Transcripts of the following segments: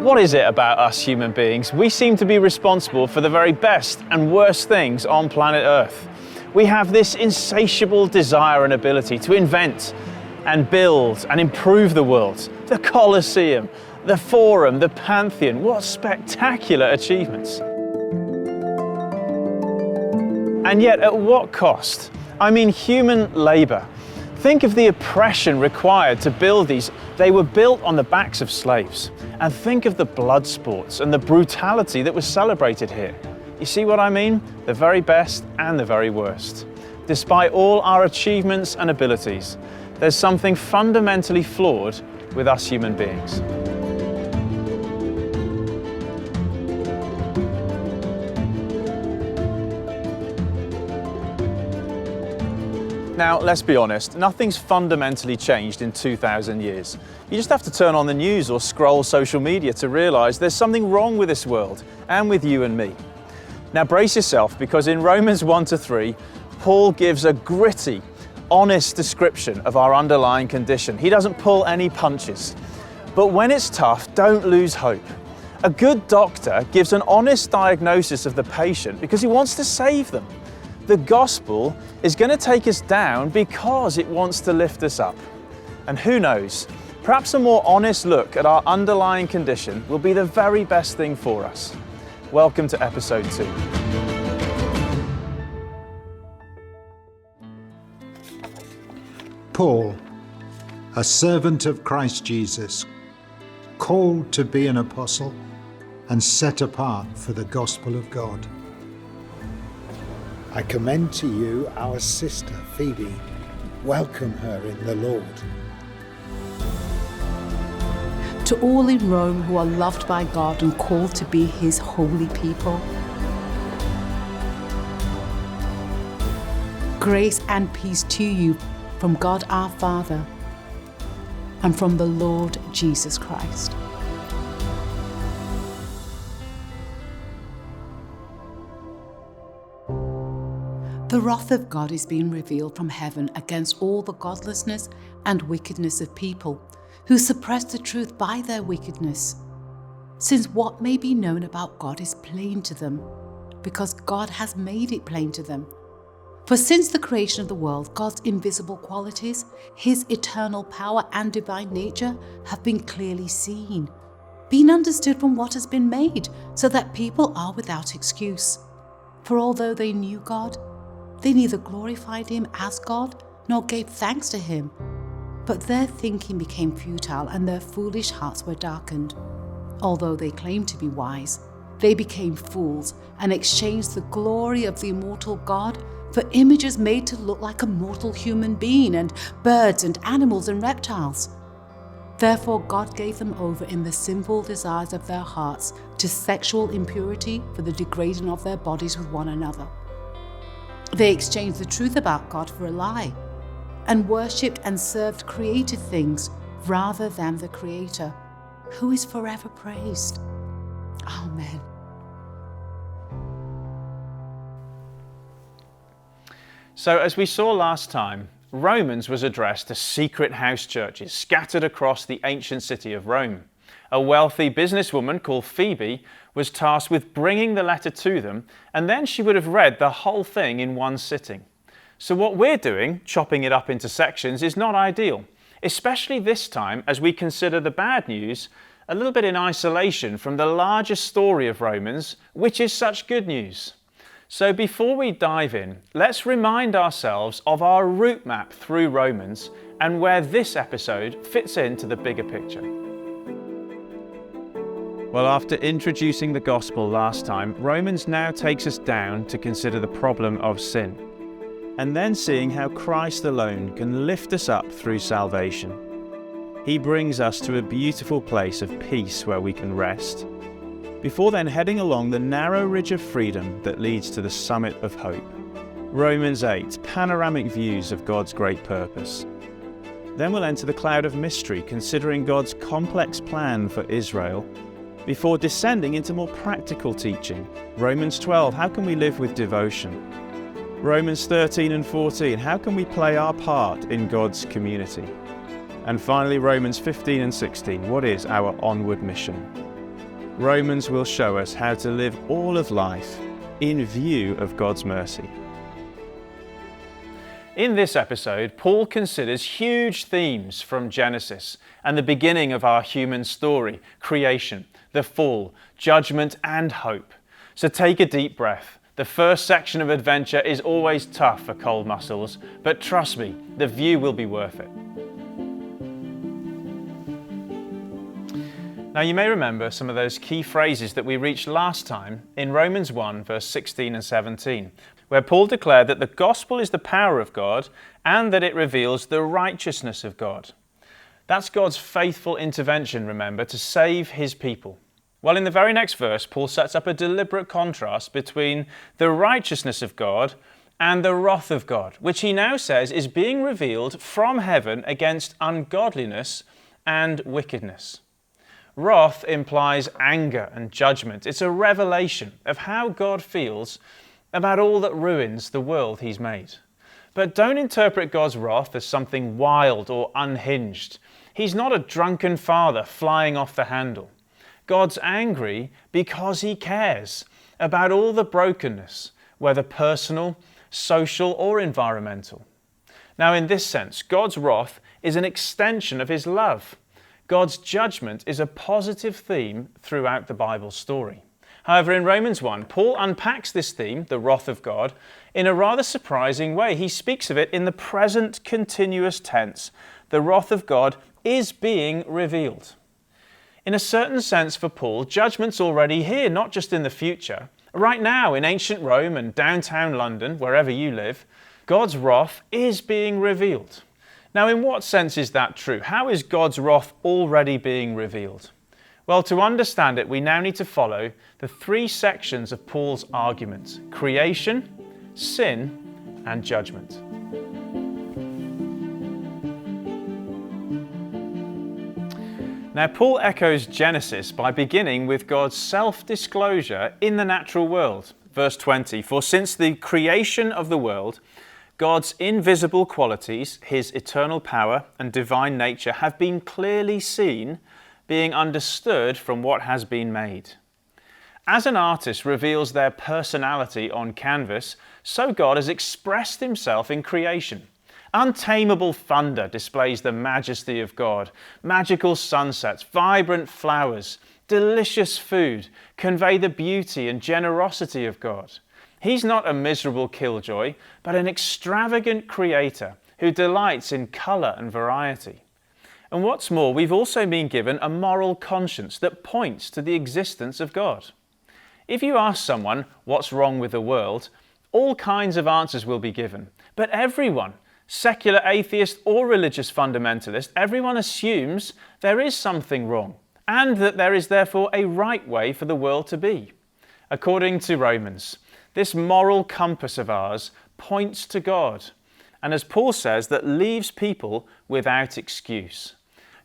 What is it about us human beings? We seem to be responsible for the very best and worst things on planet Earth. We have this insatiable desire and ability to invent and build and improve the world. The Colosseum, the Forum, the Pantheon, what spectacular achievements. And yet at what cost? I mean human labour. Think of the oppression required to build these. They were built on the backs of slaves. And think of the blood sports and the brutality that was celebrated here. You see what I mean? The very best and the very worst. Despite all our achievements and abilities, there's something fundamentally flawed with us human beings. Now, let's be honest, nothing's fundamentally changed in 2,000 years. You just have to turn on the news or scroll social media to realise there's something wrong with this world and with you and me. Now brace yourself, because in Romans 1-3, Paul gives a gritty, honest description of our underlying condition. He doesn't pull any punches. But when it's tough, don't lose hope. A good doctor gives an honest diagnosis of the patient because he wants to save them. The gospel is going to take us down because it wants to lift us up. And who knows, perhaps a more honest look at our underlying condition will be the very best thing for us. Welcome to episode 2. Paul, a servant of Christ Jesus, called to be an apostle and set apart for the gospel of God. I commend to you our sister Phoebe. Welcome her in the Lord. To all in Rome who are loved by God and called to be His holy people, grace and peace to you from God our Father and from the Lord Jesus Christ. The wrath of God is being revealed from heaven against all the godlessness and wickedness of people who suppress the truth by their wickedness, since what may be known about God is plain to them, because God has made it plain to them. For since the creation of the world, God's invisible qualities, His eternal power and divine nature have been clearly seen, being understood from what has been made, so that people are without excuse. For although they knew God, they neither glorified Him as God nor gave thanks to Him. But their thinking became futile and their foolish hearts were darkened. Although they claimed to be wise, they became fools and exchanged the glory of the immortal God for images made to look like a mortal human being and birds and animals and reptiles. Therefore God gave them over in the sinful desires of their hearts to sexual impurity for the degrading of their bodies with one another. They exchanged the truth about God for a lie, and worshipped and served created things rather than the Creator, who is forever praised. Amen. So as we saw last time, Romans was addressed to secret house churches scattered across the ancient city of Rome. A wealthy businesswoman called Phoebe was tasked with bringing the letter to them, and then she would have read the whole thing in one sitting. So what we're doing, chopping it up into sections, is not ideal, especially this time as we consider the bad news a little bit in isolation from the larger story of Romans, which is such good news. So before we dive in, let's remind ourselves of our route map through Romans and where this episode fits into the bigger picture. Well, after introducing the gospel last time, Romans now takes us down to consider the problem of sin, and then seeing how Christ alone can lift us up through salvation. He brings us to a beautiful place of peace where we can rest, before then heading along the narrow ridge of freedom that leads to the summit of hope. Romans 8, panoramic views of God's great purpose. Then we'll enter the cloud of mystery, considering God's complex plan for Israel, before descending into more practical teaching. Romans 12, how can we live with devotion? Romans 13 and 14, how can we play our part in God's community? And finally, Romans 15 and 16, what is our onward mission? Romans will show us how to live all of life in view of God's mercy. In this episode, Paul considers huge themes from Genesis and the beginning of our human story, creation, the fall, judgment and hope. So take a deep breath. The first section of adventure is always tough for cold muscles, but trust me, the view will be worth it. Now you may remember some of those key phrases that we reached last time in Romans 1 verse 16 and 17, where Paul declared that the gospel is the power of God and that it reveals the righteousness of God. That's God's faithful intervention, remember, to save his people. Well, in the very next verse, Paul sets up a deliberate contrast between the righteousness of God and the wrath of God, which he now says is being revealed from heaven against ungodliness and wickedness. Wrath implies anger and judgment. It's a revelation of how God feels about all that ruins the world he's made. But don't interpret God's wrath as something wild or unhinged. He's not a drunken father flying off the handle. God's angry because he cares about all the brokenness, whether personal, social, or environmental. Now, in this sense, God's wrath is an extension of his love. God's judgment is a positive theme throughout the Bible story. However, in Romans 1, Paul unpacks this theme, the wrath of God, in a rather surprising way. He speaks of it in the present continuous tense. The wrath of God is being revealed. In a certain sense for Paul, judgment's already here, not just in the future. Right now, in ancient Rome and downtown London, wherever you live, God's wrath is being revealed. Now, in what sense is that true? How is God's wrath already being revealed? Well, to understand it, we now need to follow the three sections of Paul's argument: creation, sin, and judgment. Now, Paul echoes Genesis by beginning with God's self-disclosure in the natural world. Verse 20, "For since the creation of the world, God's invisible qualities, his eternal power and divine nature, have been clearly seen, being understood from what has been made." As an artist reveals their personality on canvas, so God has expressed himself in creation. Untamable thunder displays the majesty of God. Magical sunsets, vibrant flowers, delicious food convey the beauty and generosity of God. He's not a miserable killjoy, but an extravagant creator who delights in colour and variety. And what's more, we've also been given a moral conscience that points to the existence of God. If you ask someone what's wrong with the world, all kinds of answers will be given. But everyone, secular atheist or religious fundamentalist, everyone assumes there is something wrong and that there is therefore a right way for the world to be. According to Romans, this moral compass of ours points to God, and as Paul says, that leaves people without excuse.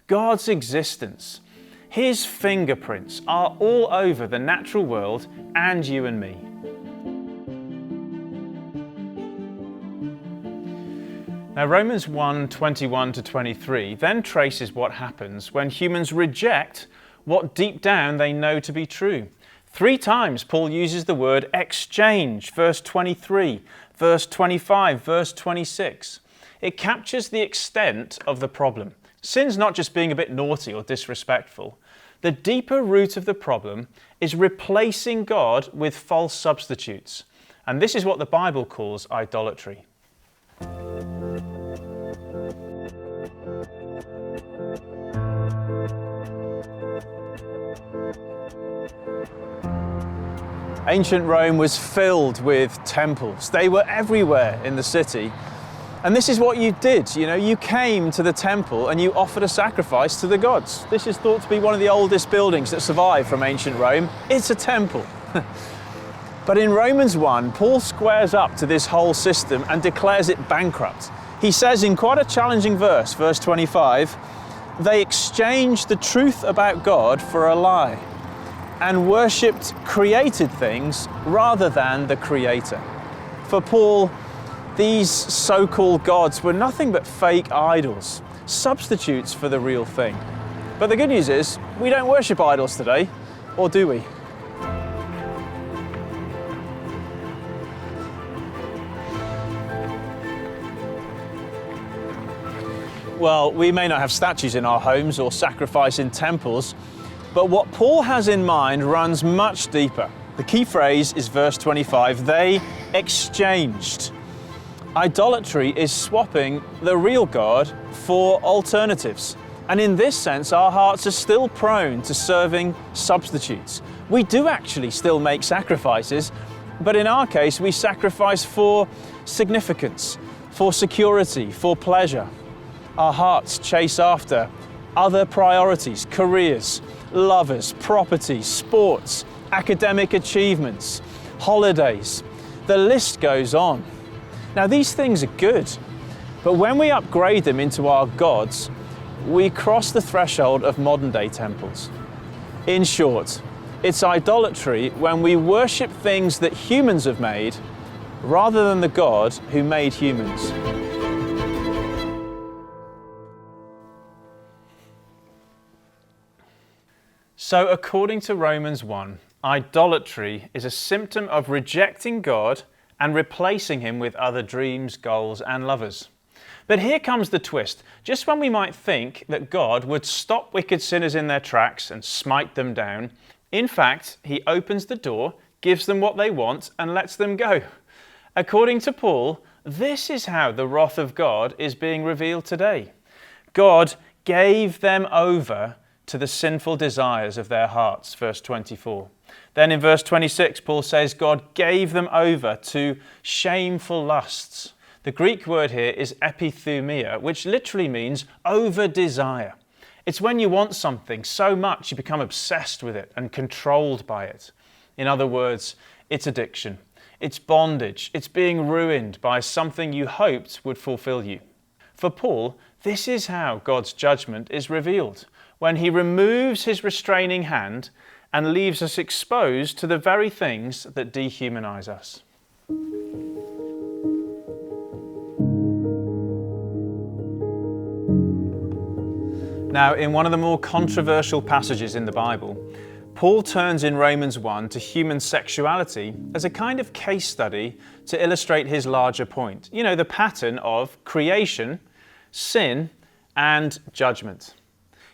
God's existence, his fingerprints are all over the natural world and you and me. Now, Romans 1:21-23 then traces what happens when humans reject what deep down they know to be true. 3 times Paul uses the word exchange, verse 23, verse 25, verse 26. It captures the extent of the problem. Sin's not just being a bit naughty or disrespectful. The deeper root of the problem is replacing God with false substitutes. And this is what the Bible calls idolatry. Ancient Rome was filled with temples. They were everywhere in the city. And this is what you did, you came to the temple and you offered a sacrifice to the gods. This is thought to be one of the oldest buildings that survived from ancient Rome. It's a temple. But in Romans 1, Paul squares up to this whole system and declares it bankrupt. He says in quite a challenging verse, verse 25, "They exchanged the truth about God for a lie and worshipped created things rather than the Creator." For Paul, these so-called gods were nothing but fake idols, substitutes for the real thing. But the good news is, we don't worship idols today. Or do we? Well, we may not have statues in our homes or sacrifice in temples, but what Paul has in mind runs much deeper. The key phrase is verse 25, they exchanged. Idolatry is swapping the real God for alternatives. And in this sense, our hearts are still prone to serving substitutes. We do actually still make sacrifices, but in our case, we sacrifice for significance, for security, for pleasure. Our hearts chase after other priorities, careers, lovers, properties, sports, academic achievements, holidays. The list goes on. Now, these things are good, but when we upgrade them into our gods, we cross the threshold of modern-day temples. In short, it's idolatry when we worship things that humans have made rather than the God who made humans. So according to Romans 1, idolatry is a symptom of rejecting God and replacing him with other dreams, goals, and lovers. But here comes the twist. Just when we might think that God would stop wicked sinners in their tracks and smite them down, in fact, he opens the door, gives them what they want, and lets them go. According to Paul, this is how the wrath of God is being revealed today. God gave them over to the sinful desires of their hearts, verse 24. Then in verse 26, Paul says, God gave them over to shameful lusts. The Greek word here is epithumia, which literally means over-desire. It's when you want something so much you become obsessed with it and controlled by it. In other words, it's addiction. It's bondage. It's being ruined by something you hoped would fulfill you. For Paul, this is how God's judgment is revealed, when he removes his restraining hand and leaves us exposed to the very things that dehumanize us. Now, in one of the more controversial passages in the Bible, Paul turns in Romans 1 to human sexuality as a kind of case study to illustrate his larger point. You know, the pattern of creation, sin, and judgment.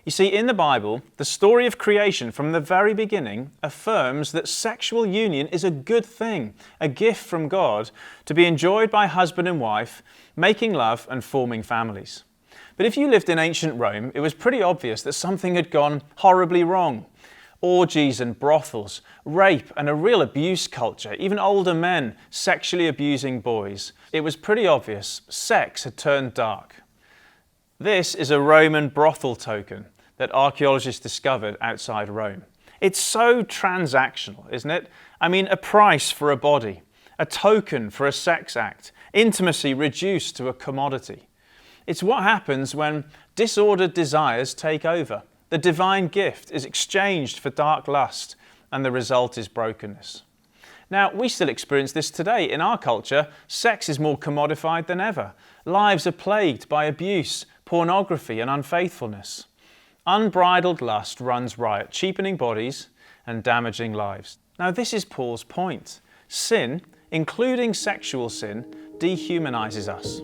You see, in the Bible, the story of creation from the very beginning affirms that sexual union is a good thing, a gift from God to be enjoyed by husband and wife, making love and forming families. But if you lived in ancient Rome, it was pretty obvious that something had gone horribly wrong. Orgies and brothels, rape and a real abuse culture, even older men sexually abusing boys. It was pretty obvious sex had turned dark. This is a Roman brothel token that archaeologists discovered outside Rome. It's so transactional, isn't it? I mean, a price for a body, a token for a sex act, intimacy reduced to a commodity. It's what happens when disordered desires take over. The divine gift is exchanged for dark lust, and the result is brokenness. Now, we still experience this today. In our culture, sex is more commodified than ever. Lives are plagued by abuse, pornography, and unfaithfulness. Unbridled lust runs riot, cheapening bodies and damaging lives. Now, this is Paul's point. Sin, including sexual sin, dehumanizes us.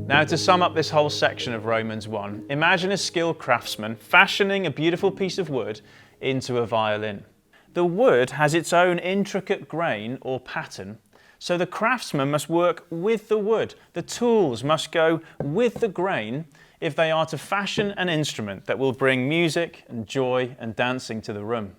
Now, to sum up this whole section of Romans 1, imagine a skilled craftsman fashioning a beautiful piece of wood into a violin. The wood has its own intricate grain or pattern, so the craftsman must work with the wood. The tools must go with the grain if they are to fashion an instrument that will bring music and joy and dancing to the room.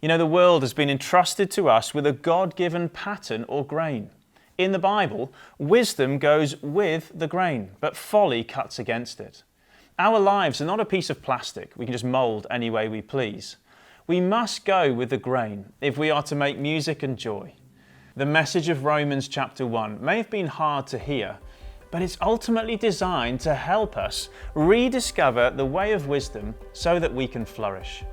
You know, the world has been entrusted to us with a God-given pattern or grain. In the Bible, wisdom goes with the grain, but folly cuts against it. Our lives are not a piece of plastic we can just mould any way we please. We must go with the grain if we are to make music and joy. The message of Romans chapter 1 may have been hard to hear, but it's ultimately designed to help us rediscover the way of wisdom so that we can flourish.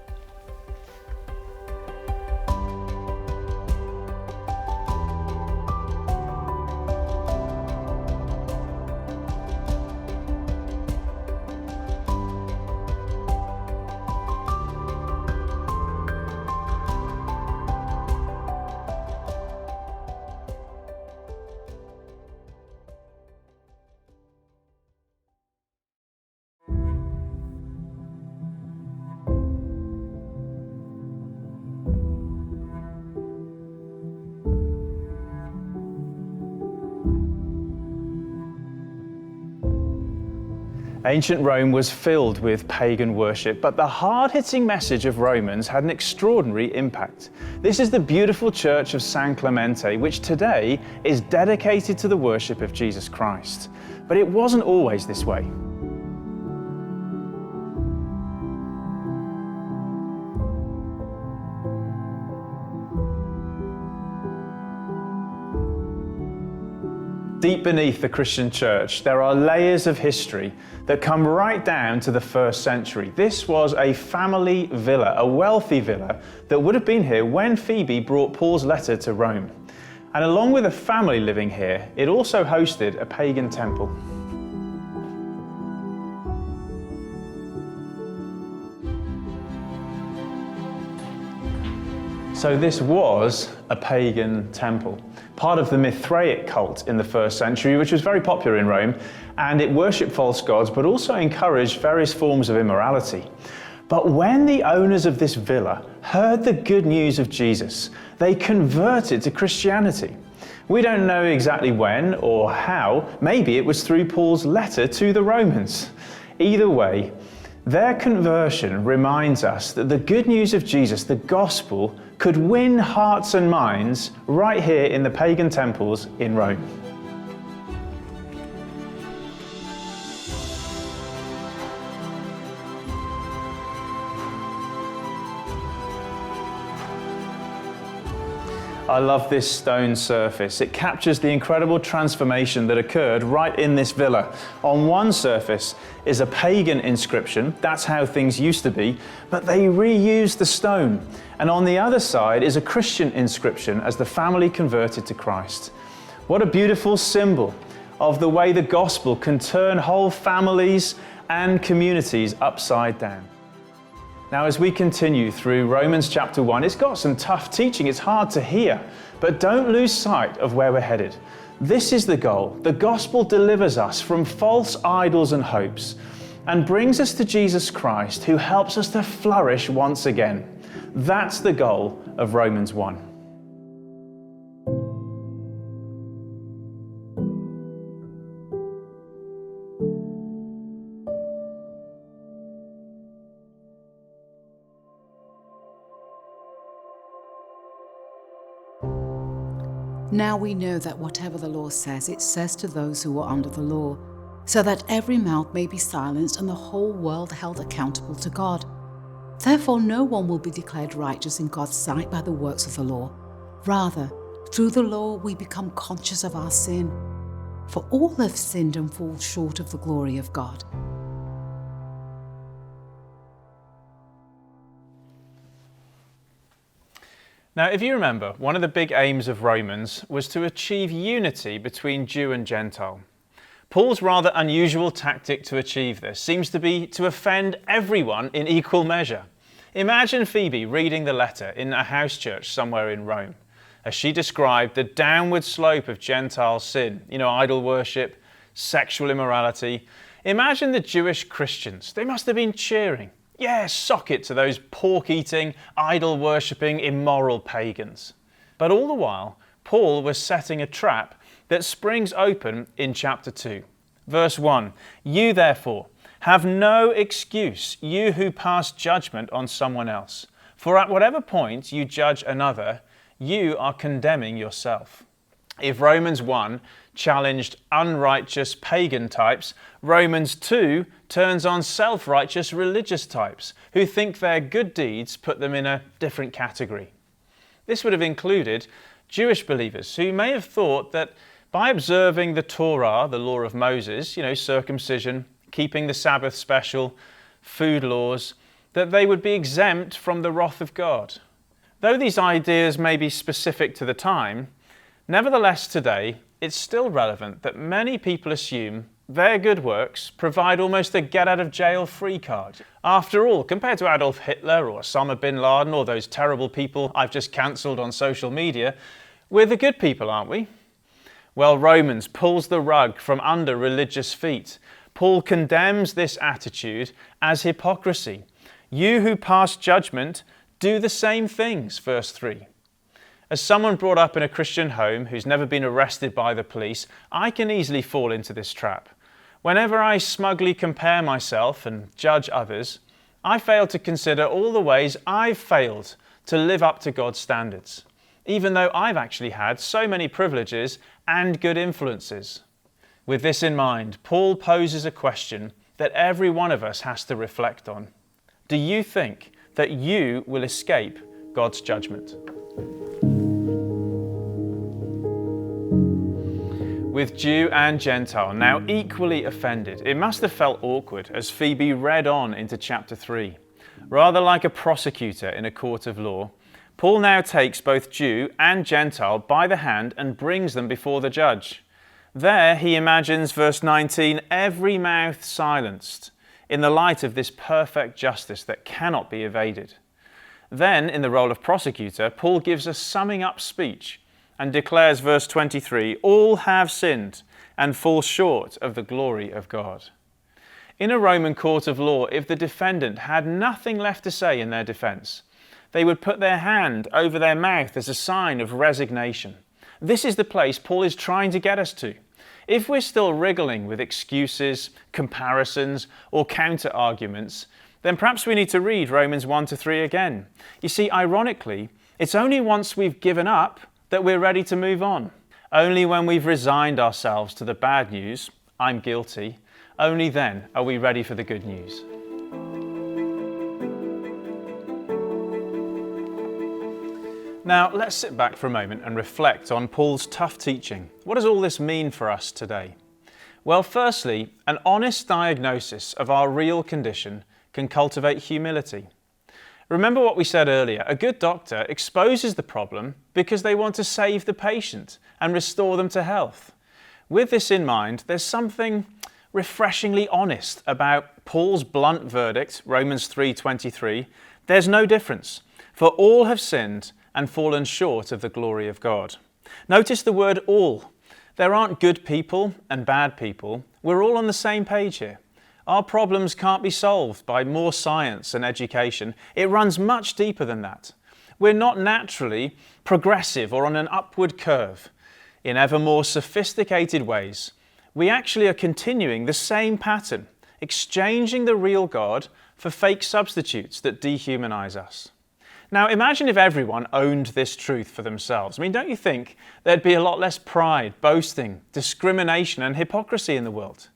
Ancient Rome was filled with pagan worship, but the hard-hitting message of Romans had an extraordinary impact. This is the beautiful church of San Clemente, which today is dedicated to the worship of Jesus Christ. But it wasn't always this way. Deep beneath the Christian church, there are layers of history that come right down to the 1st century. This was a family villa, a wealthy villa that would have been here when Phoebe brought Paul's letter to Rome. And along with a family living here, it also hosted a pagan temple. So this was a pagan temple, part of the Mithraic cult in the 1st century, which was very popular in Rome, and it worshipped false gods, but also encouraged various forms of immorality. But when the owners of this villa heard the good news of Jesus, they converted to Christianity. We don't know exactly when or how. Maybe it was through Paul's letter to the Romans. Either way, their conversion reminds us that the good news of Jesus, the gospel, could win hearts and minds right here in the pagan temples in Rome. I love this stone surface. It captures the incredible transformation that occurred right in this villa. On one surface is a pagan inscription, that's how things used to be, but they reused the stone. And on the other side is a Christian inscription as the family converted to Christ. What a beautiful symbol of the way the gospel can turn whole families and communities upside down. Now, as we continue through Romans chapter 1, it's got some tough teaching, it's hard to hear, but don't lose sight of where we're headed. This is the goal. The gospel delivers us from false idols and hopes and brings us to Jesus Christ, who helps us to flourish once again. That's the goal of Romans 1. Now we know that whatever the law says, it says to those who are under the law, so that every mouth may be silenced and the whole world held accountable to God. Therefore no one will be declared righteous in God's sight by the works of the law. Rather, through the law we become conscious of our sin. For all have sinned and fall short of the glory of God. Now, if you remember, one of the big aims of Romans was to achieve unity between Jew and Gentile. Paul's rather unusual tactic to achieve this seems to be to offend everyone in equal measure. Imagine Phoebe reading the letter in a house church somewhere in Rome, as she described the downward slope of Gentile sin, idol worship, sexual immorality. Imagine the Jewish Christians. They must have been cheering. Yes, sock it to those pork-eating, idol-worshipping, immoral pagans. But all the while, Paul was setting a trap that springs open in chapter 2. Verse 1, "You therefore have no excuse, you who pass judgment on someone else. For at whatever point you judge another, you are condemning yourself." If Romans 1 challenged unrighteous pagan types, Romans 2 turns on self-righteous religious types who think their good deeds put them in a different category. This would have included Jewish believers who may have thought that by observing the Torah, the law of Moses, circumcision, keeping the Sabbath special, food laws, that they would be exempt from the wrath of God. Though these ideas may be specific to the time, nevertheless today, it's still relevant that many people assume their good works provide almost a get-out-of-jail-free card. After all, compared to Adolf Hitler or Osama bin Laden or those terrible people I've just cancelled on social media, we're the good people, aren't we? Well, Romans pulls the rug from under religious feet. Paul condemns this attitude as hypocrisy. You who pass judgment, do the same things, verse 3. As someone brought up in a Christian home who's never been arrested by the police, I can easily fall into this trap. Whenever I smugly compare myself and judge others, I fail to consider all the ways I've failed to live up to God's standards, even though I've actually had so many privileges and good influences. With this in mind, Paul poses a question that every one of us has to reflect on. Do you think that you will escape God's judgment? With Jew and Gentile now equally offended, it must have felt awkward as Phoebe read on into chapter 3. Rather like a prosecutor in a court of law, Paul now takes both Jew and Gentile by the hand and brings them before the judge. There he imagines, verse 19, every mouth silenced in the light of this perfect justice that cannot be evaded. Then, in the role of prosecutor, Paul gives a summing up speech and declares, verse 23, all have sinned and fall short of the glory of God. In a Roman court of law, if the defendant had nothing left to say in their defense, they would put their hand over their mouth as a sign of resignation. This is the place Paul is trying to get us to. If we're still wriggling with excuses, comparisons, or counter-arguments, then perhaps we need to read Romans 1-3 again. You see, ironically, it's only once we've given up that we're ready to move on. Only when we've resigned ourselves to the bad news, I'm guilty, only then are we ready for the good news. Now, let's sit back for a moment and reflect on Paul's tough teaching. What does all this mean for us today? Well, firstly, an honest diagnosis of our real condition can cultivate humility. Remember what we said earlier, a good doctor exposes the problem because they want to save the patient and restore them to health. With this in mind, there's something refreshingly honest about Paul's blunt verdict, Romans 3:23. There's no difference, for all have sinned and fallen short of the glory of God. Notice the word all. There aren't good people and bad people. We're all on the same page here. Our problems can't be solved by more science and education. It runs much deeper than that. We're not naturally progressive or on an upward curve. In ever more sophisticated ways, we actually are continuing the same pattern, exchanging the real God for fake substitutes that dehumanize us. Now imagine if everyone owned this truth for themselves. I mean, don't you think there'd be a lot less pride, boasting, discrimination and hypocrisy in the world?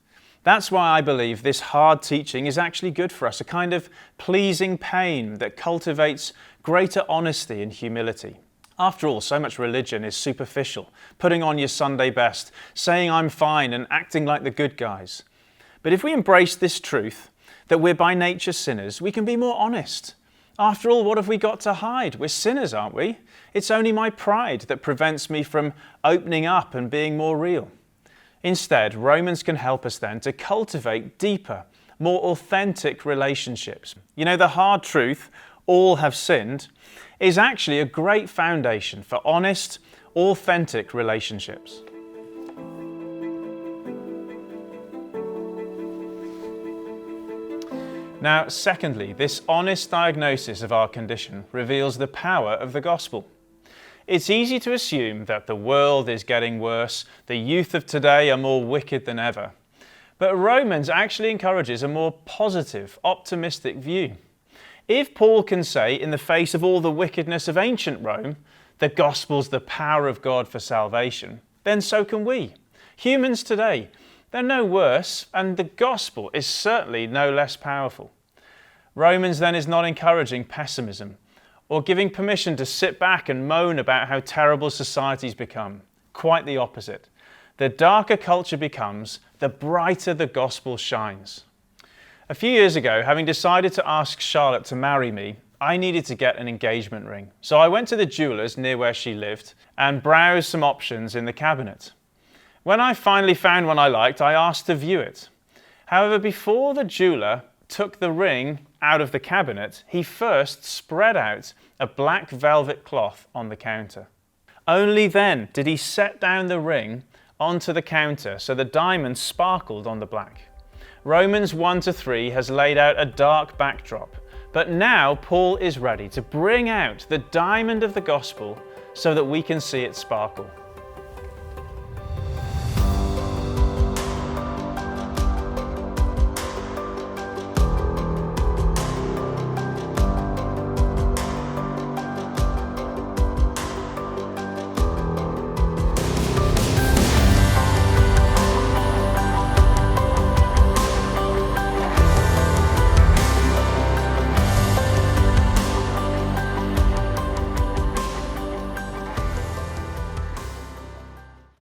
That's why I believe this hard teaching is actually good for us, a kind of pleasing pain that cultivates greater honesty and humility. After all, so much religion is superficial, putting on your Sunday best, saying I'm fine and acting like the good guys. But if we embrace this truth, that we're by nature sinners, we can be more honest. After all, what have we got to hide? We're sinners, aren't we? It's only my pride that prevents me from opening up and being more real. Instead, Romans can help us then to cultivate deeper, more authentic relationships. You know, the hard truth, all have sinned, is actually a great foundation for honest, authentic relationships. Now, secondly, this honest diagnosis of our condition reveals the power of the gospel. It's easy to assume that the world is getting worse, the youth of today are more wicked than ever. But Romans actually encourages a more positive, optimistic view. If Paul can say, in the face of all the wickedness of ancient Rome, the gospel's the power of God for salvation, then so can we. Humans today, they're no worse, and the gospel is certainly no less powerful. Romans then is not encouraging pessimism, or giving permission to sit back and moan about how terrible society's become. Quite the opposite. The darker culture becomes, the brighter the gospel shines. A few years ago, having decided to ask Charlotte to marry me, I needed to get an engagement ring. So I went to the jeweller's near where she lived and browsed some options in the cabinet. When I finally found one I liked, I asked to view it. However, before the jeweller took the ring out of the cabinet, he first spread out a black velvet cloth on the counter. Only then did he set down the ring onto the counter so the diamond sparkled on the black. Romans 1-3 has laid out a dark backdrop, but now Paul is ready to bring out the diamond of the gospel so that we can see it sparkle.